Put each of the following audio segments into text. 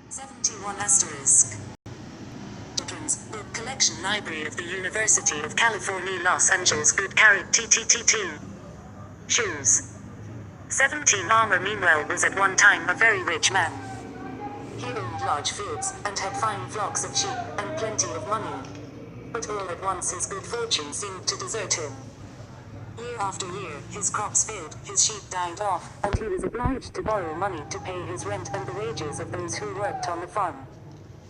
71 asterisk. Children's Book Collection Library of the University of California, Los Angeles. Good carrot TTT2. Shoes. 17 Farmer meanwhile was at one time a very rich man. He owned large fields, and had fine flocks of sheep, and plenty of money. But all at once his good fortune seemed to desert him. Year after year, his crops failed, his sheep died off, and he was obliged to borrow money to pay his rent and the wages of those who worked on the farm.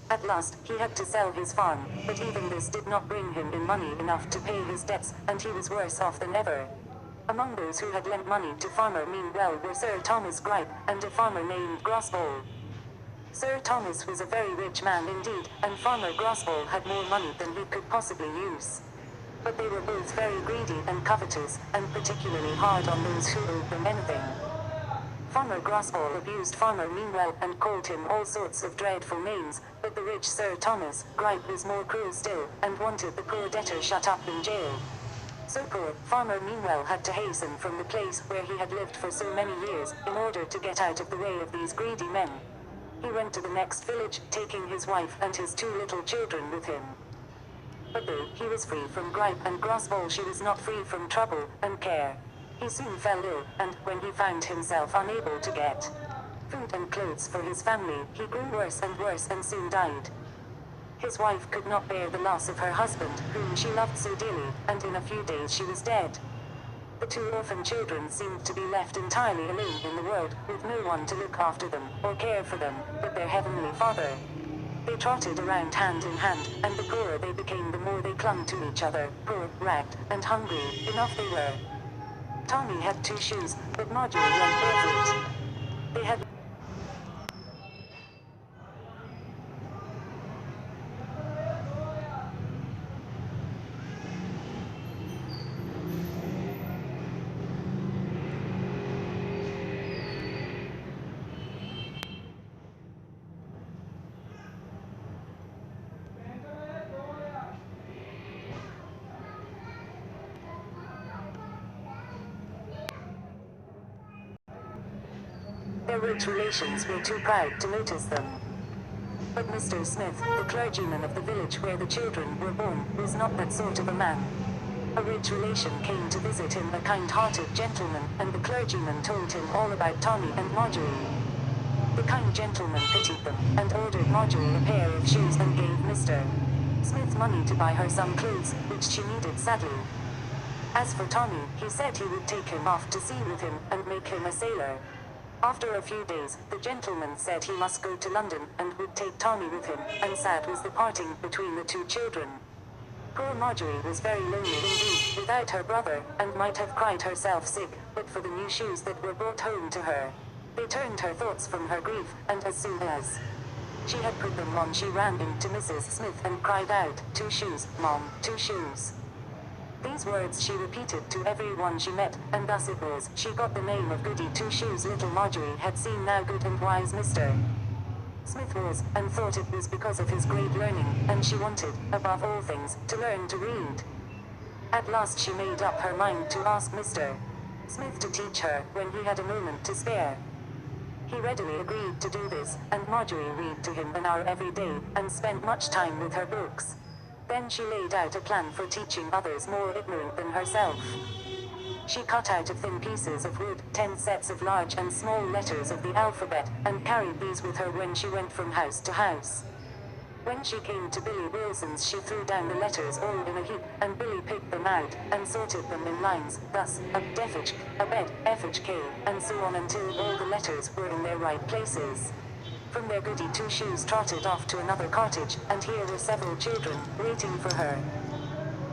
At last, he had to sell his farm, but even this did not bring him in money enough to pay his debts, and he was worse off than ever. Among those who had lent money to Farmer meanwhile were Sir Thomas Gripe, and a farmer named Barbauld. Sir Thomas was a very rich man indeed, and Farmer Barbauld had more money than he could possibly use. But they were both very greedy and covetous, and particularly hard on those who owed them anything. Farmer Barbauld abused Farmer meanwhile and called him all sorts of dreadful names, but the rich Sir Thomas Gripe was more cruel still, and wanted the poor debtor shut up in jail. So poor Farmer meanwhile had to hasten from the place where he had lived for so many years, in order to get out of the way of these greedy men. He went to the next village, taking his wife and his 2 little children with him. But though he was free from Gripe and Barbauld, she was not free from trouble and care. He soon fell ill, and when he found himself unable to get food and clothes for his family, he grew worse and soon died. His wife could not bear the loss of her husband, whom she loved so dearly, and in a few days she was dead. The 2 orphan children seemed to be left entirely alone in the world, with no one to look after them, or care for them, but their heavenly Father. They trotted around hand in hand, and the poorer they became the more they clung to each other, poor, ragged, and hungry, enough they were. Tommy had 2 shoes, but Marjorie went barefoot. They had their rich relations were too proud to notice them. But Mr. Smith, the clergyman of the village where the children were born, was not that sort of a man. A rich relation came to visit him, a kind-hearted gentleman, and the clergyman told him all about Tommy and Marjorie. The kind gentleman pitied them, and ordered Marjorie a pair of shoes and gave Mr. Smith money to buy her some clothes, which she needed sadly. As for Tommy, he said he would take him off to sea with him, and make him a sailor. After a few days, the gentleman said he must go to London, and would take Tommy with him, and sad was the parting between the 2 children. Poor Marjorie was very lonely indeed, without her brother, and might have cried herself sick, but for the new shoes that were brought home to her. They turned her thoughts from her grief, and as soon as she had put them on, she ran in to Mrs. Smith and cried out, 2 shoes, Mom, 2 shoes. These words she repeated to every one she met, and thus it was she got the name of Goody Two Shoes. Little Marjorie had seen now good and wise Mr. Smith was, and thought it was because of his great learning, and she wanted, above all things, to learn to read. At last she made up her mind to ask Mr. Smith to teach her, when he had a moment to spare. He readily agreed to do this, and Marjorie read to him an hour every day, and spent much time with her books. Then she laid out a plan for teaching others more ignorant than herself. She cut out of thin pieces of wood 10 sets of large and small letters of the alphabet, and carried these with her when she went from house to house. When she came to Billy Wilson's, she threw down the letters all in a heap, and Billy picked them out, and sorted them in lines, thus, a defh, a bed, fhk, and so on until all the letters were in their right places. From there Goody Two Shoes trotted off to another cottage, and here were several children, waiting for her.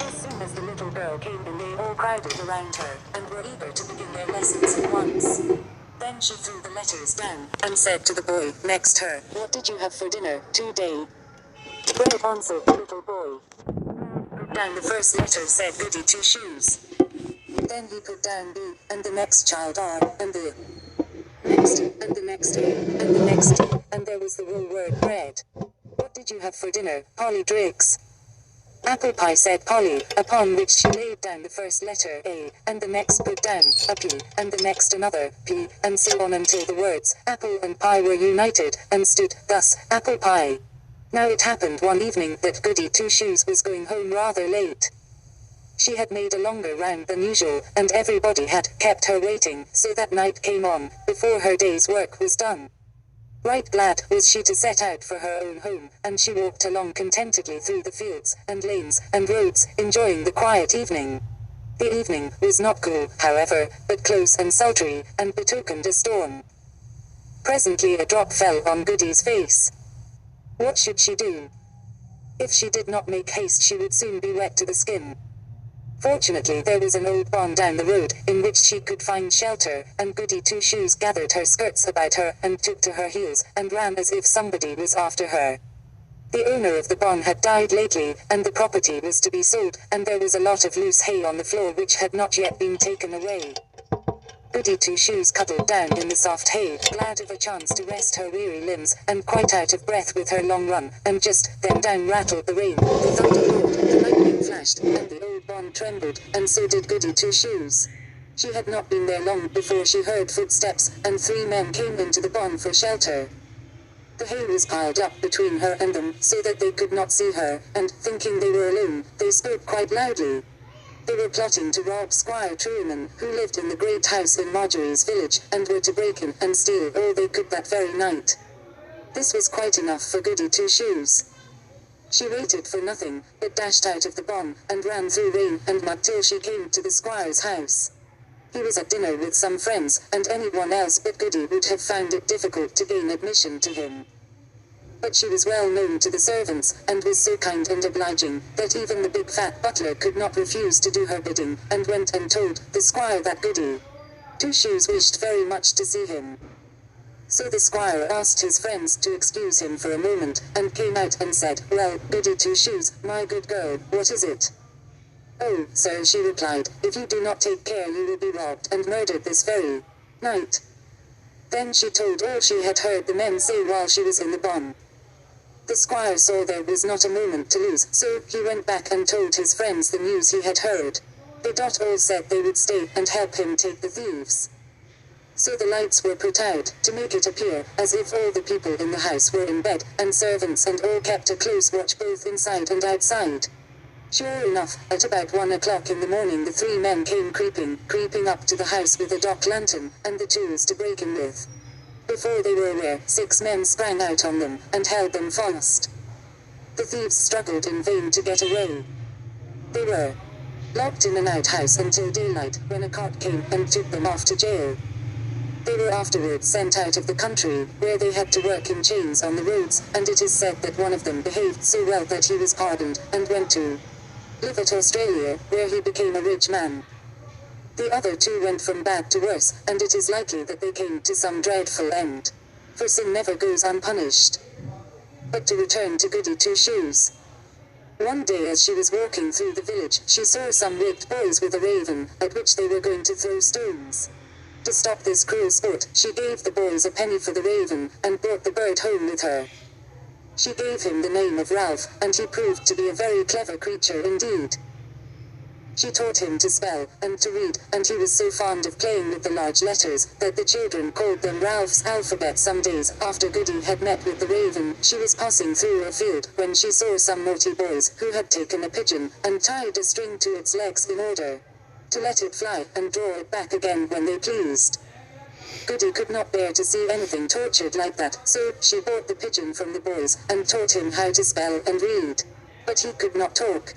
As soon as the little girl came in, they all crowded around her, and were eager to begin their lessons at once. Then she threw the letters down, and said to the boy next her, "What did you have for dinner today?" "Bread," answered the little boy. Put down the first letter, said Goody Two Shoes. Then he put down B, and the next child R, and the next, and the next A, and the next T, and there was the whole word bread. "What did you have for dinner, Polly Driggs?" Apple pie, said Polly, upon which she laid down the first letter A, and the next put down a P, and the next another P, and so on until the words apple and pie were united, and stood thus, apple pie. Now it happened one evening that Goody Two Shoes was going home rather late. She had made a longer round than usual, and everybody had kept her waiting, so that night came on, before her day's work was done. Right glad was she to set out for her own home, and she walked along contentedly through the fields, and lanes, and roads, enjoying the quiet evening. The evening was not cool, however, but close and sultry, and betokened a storm. Presently a drop fell on Goody's face. What should she do? If she did not make haste she would soon be wet to the skin. Fortunately there was an old barn down the road, in which she could find shelter, and Goody Two Shoes gathered her skirts about her, and took to her heels, and ran as if somebody was after her. The owner of the barn had died lately, and the property was to be sold, and there was a lot of loose hay on the floor which had not yet been taken away. Goody Two Shoes cuddled down in the soft hay, glad of a chance to rest her weary limbs, and quite out of breath with her long run, and just then down rattled the rain, the thunder roared, the lightning flashed, and the old barn trembled, and so did Goody Two Shoes. She had not been there long before she heard footsteps, and 3 men came into the barn for shelter. The hay was piled up between her and them, so that they could not see her, and, thinking they were alone, they spoke quite loudly. They were plotting to rob Squire Trueman, who lived in the great house in Marjorie's village, and were to break in and steal all they could that very night. This was quite enough for Goody Two Shoes. She waited for nothing, but dashed out of the barn, and ran through rain and mud till she came to the squire's house. He was at dinner with some friends, and anyone else but Goody would have found it difficult to gain admission to him. But she was well known to the servants, and was so kind and obliging, that even the big fat butler could not refuse to do her bidding, and went and told the squire that Goody Two Shoes wished very much to see him. So the squire asked his friends to excuse him for a moment, and came out and said, "Well, Goody Two Shoes, my good girl, what is it?" "Oh, sir," she replied, "if you do not take care you will be robbed and murdered this very night." Then she told all she had heard the men say while she was in the barn. The squire saw there was not a moment to lose, so he went back and told his friends the news he had heard. They all said they would stay and help him take the thieves. So the lights were put out, to make it appear as if all the people in the house were in bed, and servants and all kept a close watch both inside and outside. Sure enough, at about 1 o'clock in the morning the 3 men came creeping up to the house with a dock lantern, and the tools to break in with. Before they were aware, 6 men sprang out on them, and held them fast. The thieves struggled in vain to get away. They were locked in an outhouse until daylight, when a cart came and took them off to jail. They were afterwards sent out of the country, where they had to work in chains on the roads, and it is said that one of them behaved so well that he was pardoned, and went to live at Australia, where he became a rich man. The other 2 went from bad to worse, and it is likely that they came to some dreadful end. For sin never goes unpunished. But to return to Goody Two Shoes. One day as she was walking through the village, she saw some rigged boys with a raven, at which they were going to throw stones. To stop this cruel sport, she gave the boys a penny for the raven, and brought the bird home with her. She gave him the name of Ralph, and he proved to be a very clever creature indeed. She taught him to spell, and to read, and he was so fond of playing with the large letters, that the children called them Ralph's alphabet. Some days after Goody had met with the raven, she was passing through a field, when she saw some naughty boys, who had taken a pigeon, and tied a string to its legs in order to let it fly, and draw it back again when they pleased. Goody could not bear to see anything tortured like that, so she bought the pigeon from the boys, and taught him how to spell and read. But he could not talk.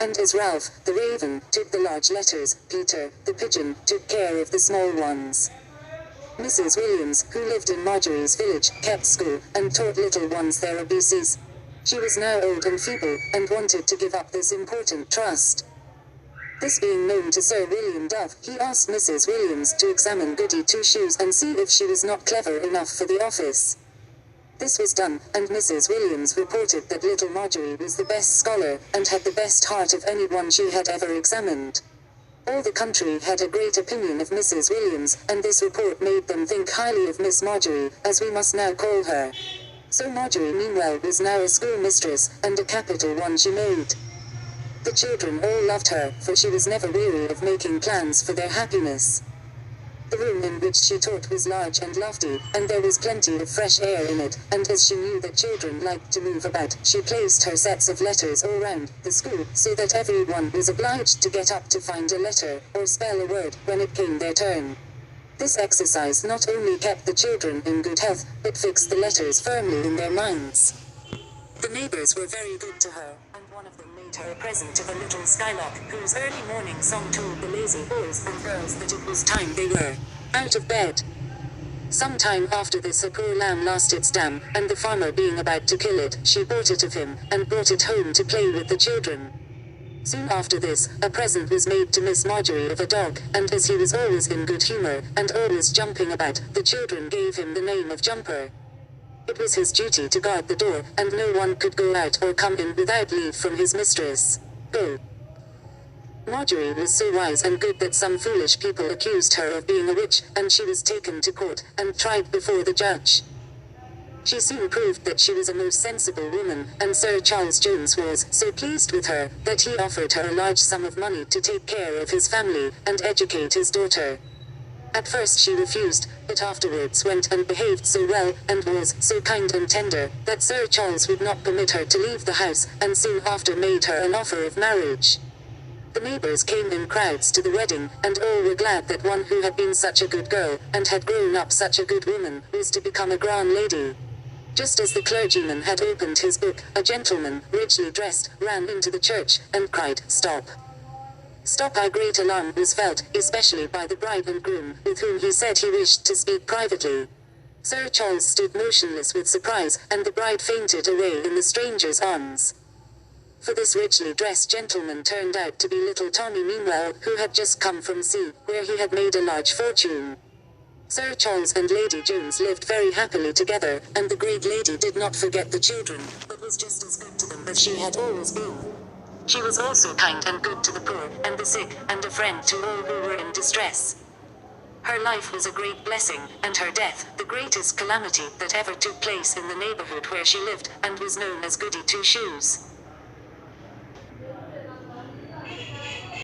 And as Ralph, the raven, took the large letters, Peter, the pigeon, took care of the small ones. Mrs. Williams, who lived in Marjorie's village, kept school, and taught little ones their ABCs. She was now old and feeble, and wanted to give up this important trust. This being known to Sir William Dove, he asked Mrs. Williams to examine Goody Two Shoes and see if she was not clever enough for the office. This was done, and Mrs. Williams reported that little Marjorie was the best scholar, and had the best heart of anyone she had ever examined. All the country had a great opinion of Mrs. Williams, and this report made them think highly of Miss Marjorie, as we must now call her. So Marjorie meanwhile was now a schoolmistress, and a capital one she made. The children all loved her, for she was never weary of making plans for their happiness. The room in which she taught was large and lofty, and there was plenty of fresh air in it, and as she knew that children liked to move about, she placed her sets of letters all round the school, so that everyone was obliged to get up to find a letter, or spell a word, when it came their turn. This exercise not only kept the children in good health, but fixed the letters firmly in their minds. The neighbors were very good to her, and one of them made her a present of a little skylark, whose early morning song told the lazy boys and girls that it was time they were out of bed. Some time after this, a poor lamb lost its dam, and the farmer being about to kill it, she bought it of him, and brought it home to play with the children. Soon after this, a present was made to Miss Marjorie of a dog, and as he was always in good humor, and always jumping about, the children gave him the name of Jumper. It was his duty to guard the door, and no one could go out or come in without leave from his mistress. Go. Marjorie was so wise and good that some foolish people accused her of being a witch, and she was taken to court, and tried before the judge. She soon proved that she was a most sensible woman, and Sir Charles Jones was so pleased with her, that he offered her a large sum of money to take care of his family, and educate his daughter. At first she refused, but afterwards went and behaved so well, and was so kind and tender, that Sir Charles would not permit her to leave the house, and soon after made her an offer of marriage. The neighbors came in crowds to the wedding, and all were glad that one who had been such a good girl, and had grown up such a good woman, was to become a grand lady. Just as the clergyman had opened his book, a gentleman, richly dressed, ran into the church, and cried, "Stop! Stop!" A great alarm was felt, especially by the bride and groom, with whom he said he wished to speak privately. Sir Charles stood motionless with surprise, and the bride fainted away in the stranger's arms. For this richly dressed gentleman turned out to be little Tommy Meanwell, who had just come from sea, where he had made a large fortune. Sir Charles and Lady Jones lived very happily together, and the great lady did not forget the children, but was just as good to them as she had always been. She was also kind and good to the poor, and the sick, and a friend to all who were in distress. Her life was a great blessing, and her death, the greatest calamity that ever took place in the neighborhood where she lived, and was known as Goody Two Shoes.